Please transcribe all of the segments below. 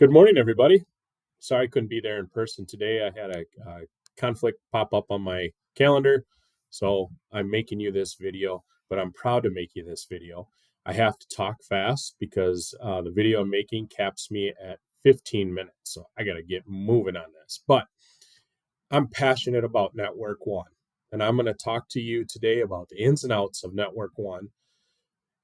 Good morning, everybody. Sorry I couldn't be there in person today. I had a conflict pop up on my calendar, so I'm making you this video, but I'm proud to make you this video. I have to talk fast because the video I'm making caps me at 15 minutes, so I got to get moving on this. But I'm passionate about Network One, and I'm going to talk to you today about the ins and outs of Network One.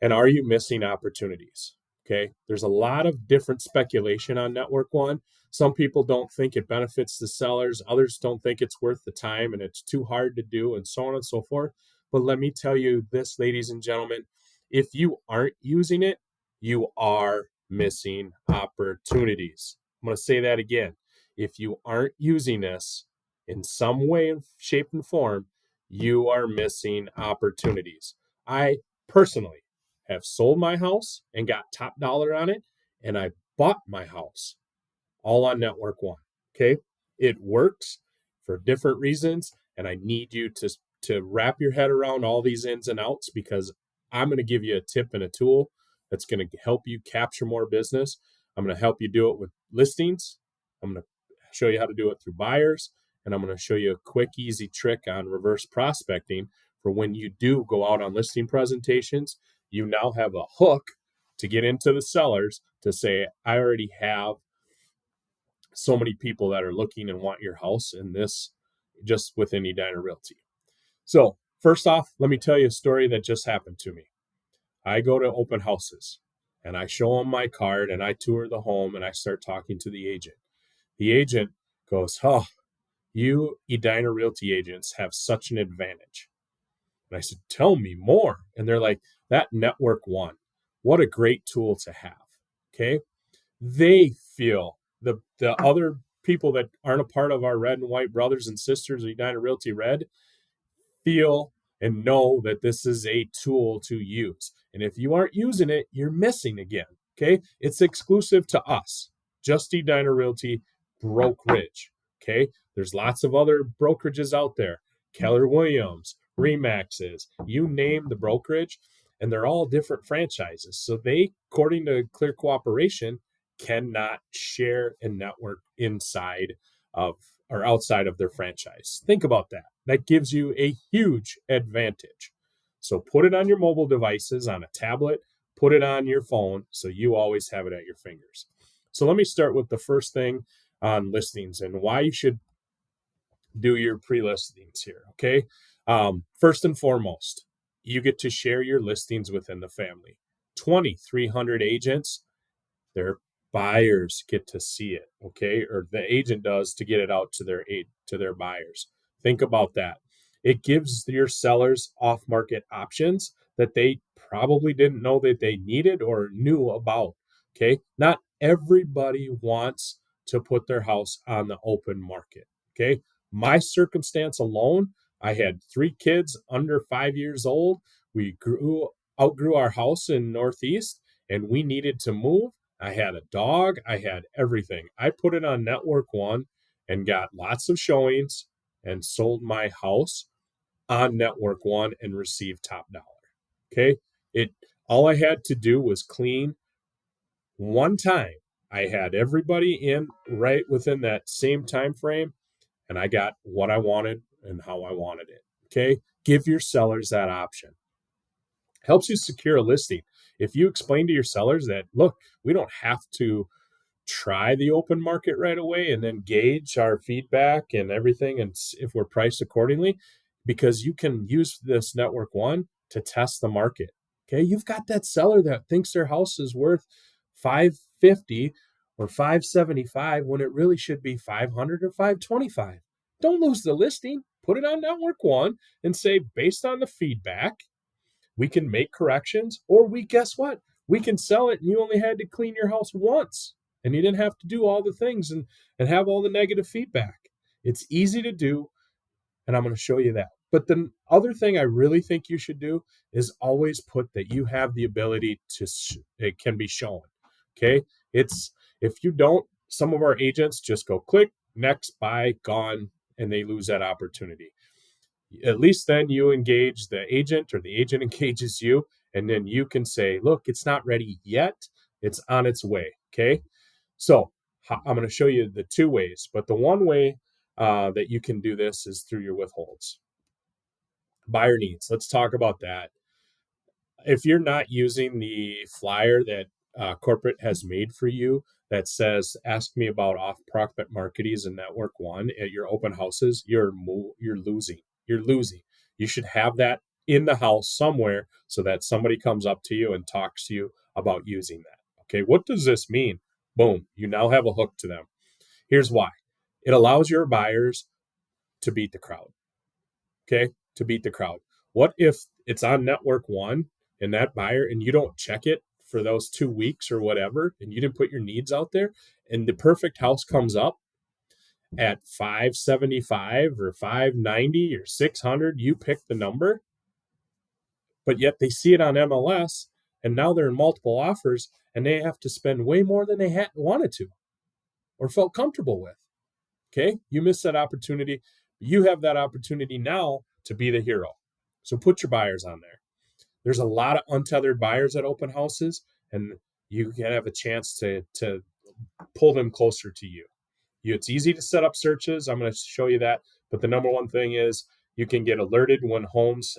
And are you missing opportunities? Okay. There's a lot of different speculation on Network One. Some people don't think it benefits the sellers. Others don't think it's worth the time and it's too hard to do, and so on and so forth. But let me tell you this, ladies and gentlemen, if you aren't using it, you are missing opportunities. I'm going to say that again. If you aren't using this in some way, shape, and form, you are missing opportunities. I personally have sold my house and got top dollar on it, and I bought my house all on Network One. Okay. It works for different reasons, and I need you to wrap your head around all these ins and outs because I'm going to give you a tip and a tool that's going to help you capture more business. I'm going to help you do it with listings. I'm going to show you how to do it through buyers, and I'm going to show you a quick, easy trick on reverse prospecting for when you do go out on listing presentations. You now have a hook to get into the sellers to say, I already have so many people that are looking and want your house in this just within Edina Realty. So first off, let me tell you a story that just happened to me. I go to open houses and I show them my card and I tour the home and I start talking to the agent. The agent goes, oh, you Edina Realty agents have such an advantage. And I said, tell me more. And they're like, that Network One, what a great tool to have. Okay. They feel the other people that aren't a part of our red and white brothers and sisters of Edina Realty Red feel and know that this is a tool to use. And if you aren't using it, you're missing again. Okay. It's exclusive to us, just Edina Realty Brokerage. Okay. There's lots of other brokerages out there, Keller Williams, Remaxes, you name the brokerage, and they're all different franchises. So they, according to Clear Cooperation, cannot share a network inside of or outside of their franchise. Think about that. That gives you a huge advantage. So put it on your mobile devices, on a tablet, put it on your phone so you always have it at your fingers. So let me start with the first thing on listings and why you should do your pre-listings here. Okay. First and foremost, you get to share your listings within the family. 2,300 agents, their buyers get to see it. Okay. Or the agent does to get it out to their buyers. Think about that. It gives your sellers off-market options that they probably didn't know that they needed or knew about. Okay. Not everybody wants to put their house on the open market. Okay. My circumstance alone, I had 3 kids under 5 years old. We outgrew our house in Northeast and we needed to move. I had a dog. I had everything. I put it on Network One and got lots of showings and sold my house on Network One and received top dollar. Okay. All I had to do was clean one time. I had everybody in right within that same time frame, and I got what I wanted and how I wanted it. Okay. Give your sellers that option. Helps you secure a listing. If you explain to your sellers that, look, we don't have to try the open market right away and then gauge our feedback and everything, and if we're priced accordingly, because you can use this Network One to test the market. Okay. You've got that seller that thinks their house is worth 550 or 575 when it really should be 500 or 525. Don't lose the listing. Put it on Network One and say, based on the feedback, we can make corrections, or guess what? We can sell it and you only had to clean your house once and you didn't have to do all the things and have all the negative feedback. It's easy to do, and I'm going to show you that. But the other thing I really think you should do is always put that you have the ability it can be shown. Okay. If you don't, some of our agents just go click, next, buy, gone, and they lose that opportunity. At least then you engage the agent or the agent engages you, and then you can say, look, it's not ready yet. It's on its way. Okay. So I'm going to show you the two ways, but the one way that you can do this is through your withholds. Buyer needs. Let's talk about that. If you're not using the flyer that corporate has made for you that says "Ask me about off-prospect marketings and Network One" at your open houses, you're losing. You're losing. You should have that in the house somewhere so that somebody comes up to you and talks to you about using that. Okay, what does this mean? Boom, you now have a hook to them. Here's why. It allows your buyers to beat the crowd. Okay, to beat the crowd. What if it's on Network One and that buyer and you don't check it for those 2 weeks or whatever, and you didn't put your needs out there, and the perfect house comes up at 575 or 590 or 600, you pick the number, but yet they see it on MLS and now they're in multiple offers and they have to spend way more than they had wanted to or felt comfortable with. Okay, you missed that opportunity. You have that opportunity now to be the hero. So put your buyers on there. There's a lot of untethered buyers at open houses, and you can have a chance to pull them closer to you. It's easy to set up searches. I'm going to show you that. But the number one thing is you can get alerted when homes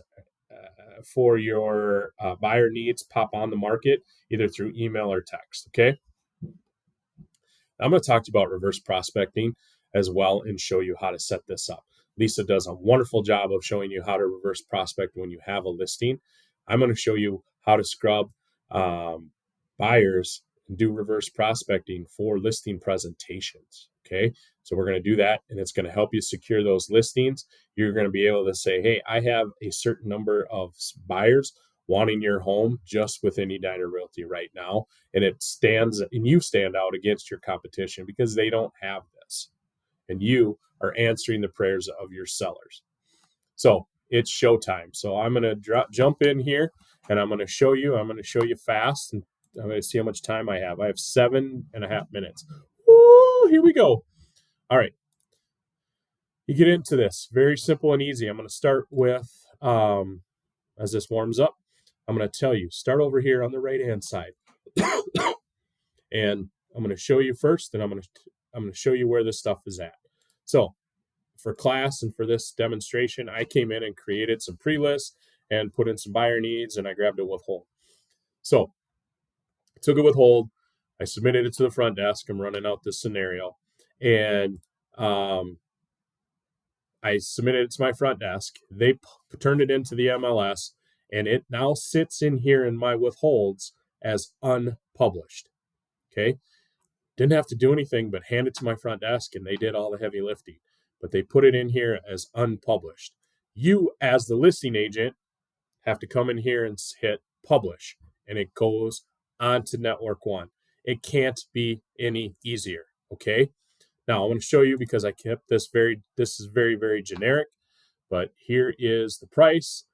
for your buyer needs pop on the market, either through email or text. Okay. I'm going to talk to you about reverse prospecting as well and show you how to set this up. Lisa does a wonderful job of showing you how to reverse prospect when you have a listing. I'm going to show you how to scrub buyers and do reverse prospecting for listing presentations. Okay, so we're going to do that, and it's going to help you secure those listings. You're going to be able to say, hey, I have a certain number of buyers wanting your home just within Edina Realty right now, and you stand out against your competition because they don't have this, and you are answering the prayers of your sellers. So it's showtime. So I'm going to jump in here, and I'm going to show you. I'm going to show you fast, and I'm going to see how much time I have. I have 7.5 minutes. Woo, here we go. All right. You get into this. Very simple and easy. I'm going to start with, as this warms up, I'm going to tell you, start over here on the right-hand side. And I'm going to show you first, and I'm going to show you where this stuff is at. So for class and for this demonstration, I came in and created some pre-lists and put in some buyer needs, and I grabbed a withhold. So I took a withhold. I submitted it to the front desk. I'm running out this scenario. And I submitted it to my front desk. They turned it into the MLS, and it now sits in here in my withholds as unpublished. Okay. Didn't have to do anything but hand it to my front desk, and they did all the heavy lifting. But they put it in here as unpublished. You, as the listing agent, have to come in here and hit publish, and it goes onto Network One. It can't be any easier. Okay. Now I want to show you, because I kept this is very, very generic, but here is the price,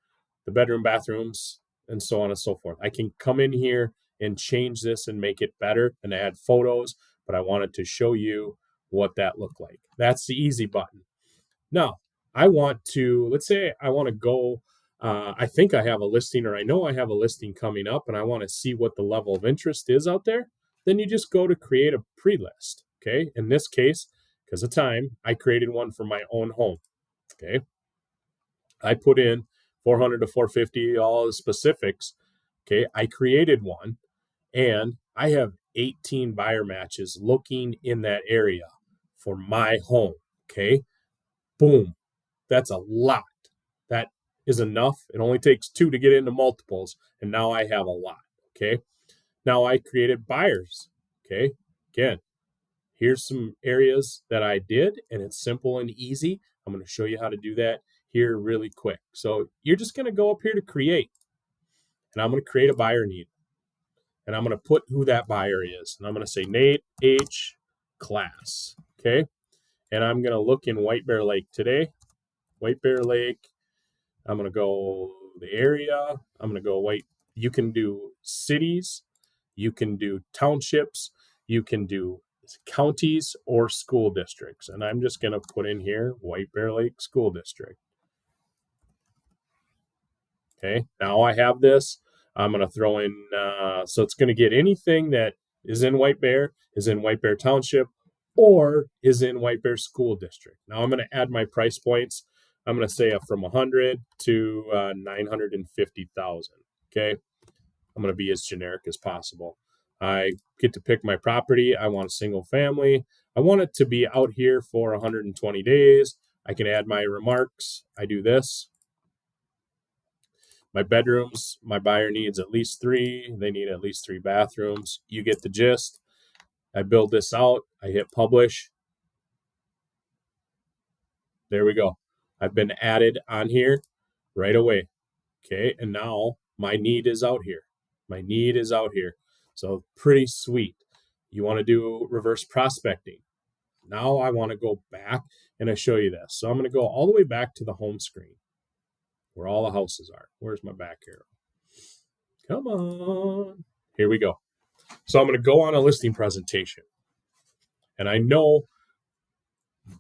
the bedroom, bathrooms, and so on and so forth. I can come in here and change this and make it better and add photos, but I wanted to show you what that looked like. That's the easy button. Now, let's say I want to go, I think I have a listing, or I know I have a listing coming up, and I want to see what the level of interest is out there. Then you just go to create a pre-list. Okay. In this case, because of time, I created one for my own home. Okay. I put in 400 to 450, all the specifics. Okay. I created one, and I have 18 buyer matches looking in that area for my home. Okay. Boom. That's a lot. That is enough. It only takes 2 to get into multiples, and now I have a lot. Okay. Now I created buyers. Okay. Again, here's some areas that I did, and it's simple and easy. I'm going to show you how to do that here really quick. So you're just going to go up here to create, and I'm going to create a buyer need, and I'm going to put who that buyer is, and I'm going to say Nate H. Class. Okay. And I'm going to look in White Bear Lake today. White Bear Lake. I'm going to go the area. I'm going to go you can do cities, you can do townships, you can do counties or school districts. And I'm just going to put in here White Bear Lake School District. Okay, now I have this. I'm going to throw in, so it's going to get anything that is in White Bear Township or is in White Bear School District. Now I'm going to add my price points. I'm going to say from 100 to 950,000. Okay. I'm going to be as generic as possible. I get to pick my property. I want a single family. I want it to be out here for 120 days. I can add my remarks. I do this. My bedrooms, my buyer needs at least 3. They need at least 3 bathrooms. You get the gist. I build this out. I hit publish. There we go. I've been added on here right away. Okay. And now my need is out here. My need is out here. So pretty sweet. You want to do reverse prospecting. Now I want to go back and I show you this. So I'm going to go all the way back to the home screen where all the houses are. Where's my back arrow? Come on. Here we go. So I'm going to go on a listing presentation. And I know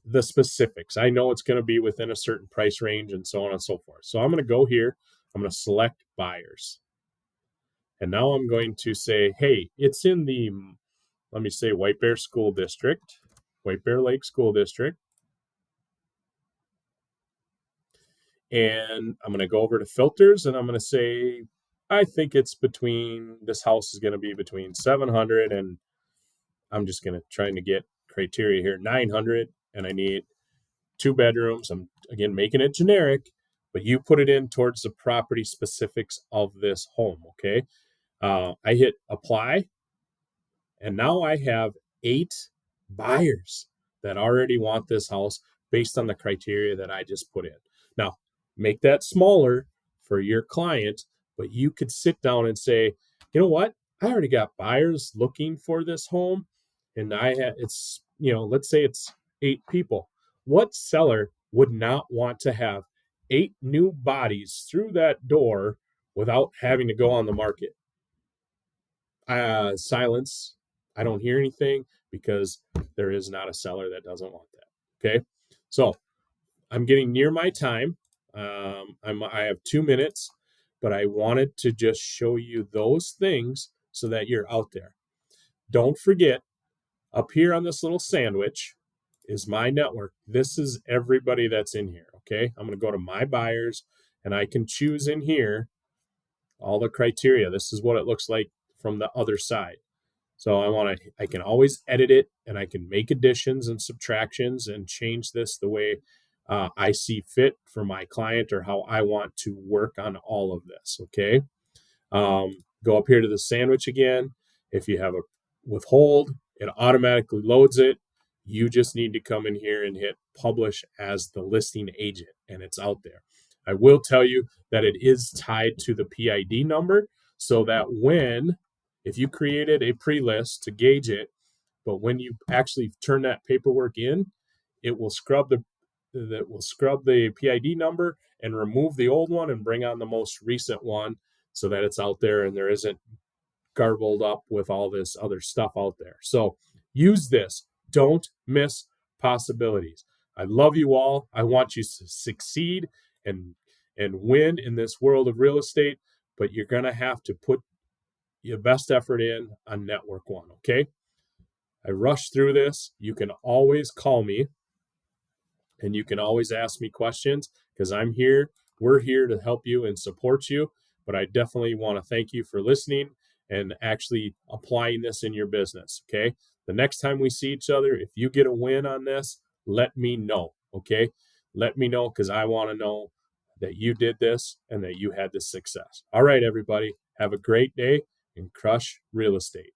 the specifics. I know it's going to be within a certain price range and so on and so forth. So I'm going to go here. I'm going to select buyers. And now I'm going to say, hey, it's in the, let me say White Bear School District, White Bear Lake School District. And I'm going to go over to filters and I'm going to say, I think it's between, this house is going to be between 700 and I'm just going to trying to get criteria here, 900, and I need 2 bedrooms. I'm again making it generic, but you put it in towards the property specifics of this home. Okay. I hit apply, and now I have 8 buyers that already want this house based on the criteria that I just put in. Now, make that smaller for your client, but you could sit down and say, you know what? I already got buyers looking for this home, and it's, let's say it's 8 people. What seller would not want to have 8 new bodies through that door without having to go on the market? Silence. I don't hear anything because there is not a seller that doesn't want that. Okay. So I'm getting near my time. I have 2 minutes, but I wanted to just show you those things so that you're out there. Don't forget, up here on this little sandwich is my network. This is everybody that's in here. Okay. I'm going to go to my buyers and I can choose in here all the criteria. This is what it looks like from the other side. So I can always edit it and I can make additions and subtractions and change this the way I see fit for my client or how I want to work on all of this. Okay. Go up here to the sandwich again. If you have a withhold, it automatically loads it. You just need to come in here and hit publish as the listing agent and it's out there. I will tell you that it is tied to the PID number so that if you created a pre-list to gauge it, but when you actually turn that paperwork in, it will scrub the PID number and remove the old one and bring on the most recent one so that it's out there and there isn't garbled up with all this other stuff out there. So use this. Don't miss possibilities. I love you all. I want you to succeed and win in this world of real estate, but you're going to have to put your best effort in on network one. Okay. I rushed through this. You can always call me and you can always ask me questions because I'm here. We're here to help you and support you. But I definitely want to thank you for listening and actually applying this in your business. Okay. The next time we see each other, if you get a win on this, let me know. Okay. Let me know because I want to know that you did this and that you had this success. All right, everybody. Have a great day and crush real estate.